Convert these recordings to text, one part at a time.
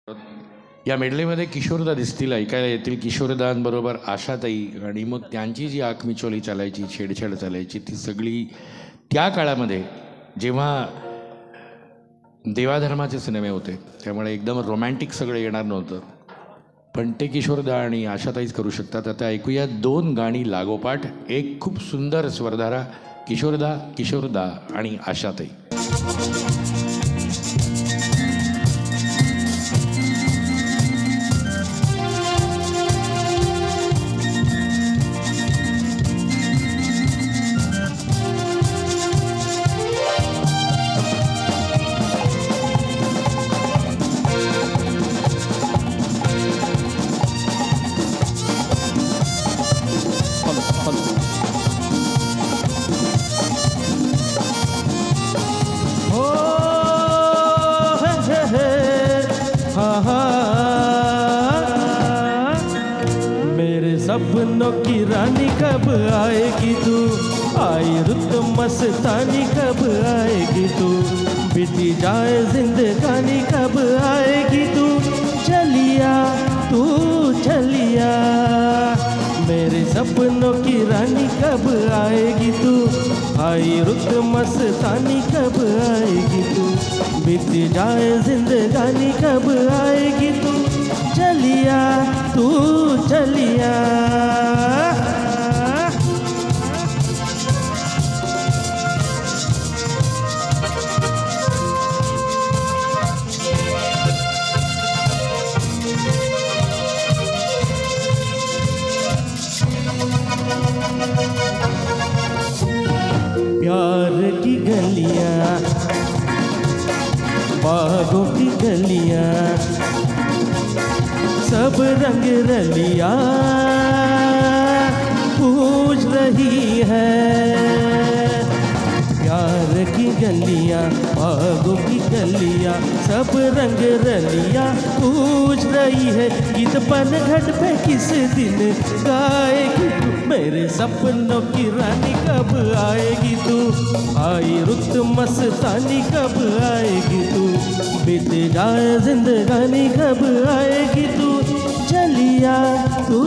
या मेडलेमध्ये किशोरदा दिसतील, ऐकायला येतील किशोरदांबरोबर आशाताई. आणि मग त्यांची जी आँख मिचोली चालायची, छेडछाड चालायची, ती सगळी त्या काळामध्ये जेव्हा देवाधर्माचे सिनेमे होते, त्यामुळे एकदम रोमॅन्टिक सगळं येणार नव्हतं. पण ते किशोरदा आणि आशाताईच करू शकतात. आता ऐकूया दोन गाणी लागोपाठ. एक खूप सुंदर स्वरधारा, किशोरदा किशोरदा आणि आशाताई. मेरे सपनों की रानी कब आएगी तू, आई रुत मस्तानी कब आएगी तू, बीती जाए जिंदगानी कब आएगी तू, चलिया तू चलिया। मेरे सपनों की रानी कब आएगी तू, आई रुत मस्तानी कब आएगी तू, बीती जाए जिंदगानी कब आएगी तू, चलिया तू चलिया। प्यार की गलियां, बागों की गलियां, सब रंग रलिया पूछ रही है। प्यार की गलियां, बागों की गलियां, सब रंग रलिया पूछ रही है। गीत पनघट पे किस दिन गाएगी तू, मेरे सपनों की रानी कब आएगी तू, आई रुत मस्तानी कब आएगी तू, बीत जाए जिंदगानी कब आएगी तू, चलिया तू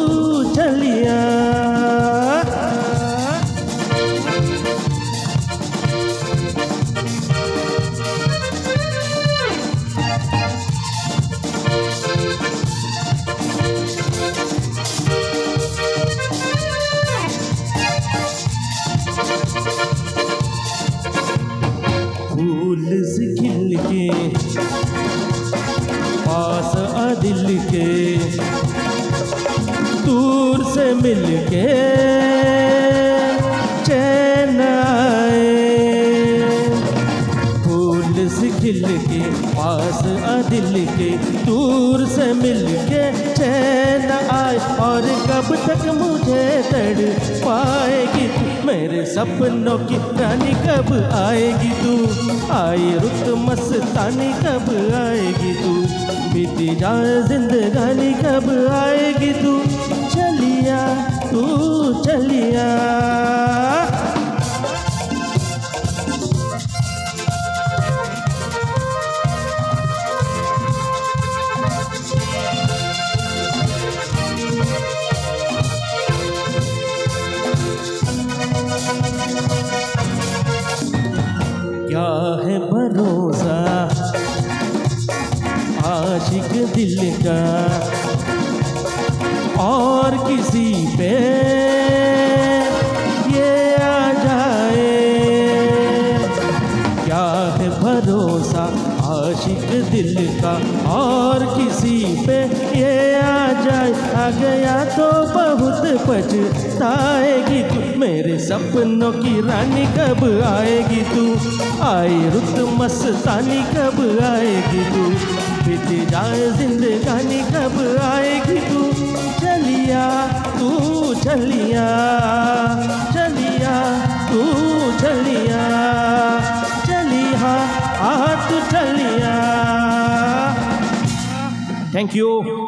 चलिया। फूल से खिल के पास आ दिल के, दूर से मिल के चैन आए। फूल से खिल के पास आ दिल के, दूर से मिल के चैन आए। और कब तक मुझे तड़ पाएगी तू, मेरे सपनों की रानी कब आएगी तू, आई रुत मस्तानी कब आएगी तू, बीती जाए जिंदगानी कब आएगी तू, चलिया तू चलिया। क्या है भरोसा आशिक दिल का, और किसी पे ये आ जाए। क्या है भरोसा आशिक दिल का, और किसी पे ये आ जाए। आ गया तो बहुत पछताएगी तू, मेरे सपनों की रानी कब आएगी तू, आई रुत मस्तानी कब आएगी तू, बीती जाए जिंदगानी कब आएगी तू, चलिया तू चलिया, चलिया तू चलिया, चलिया आ तू चलिया। Thank you.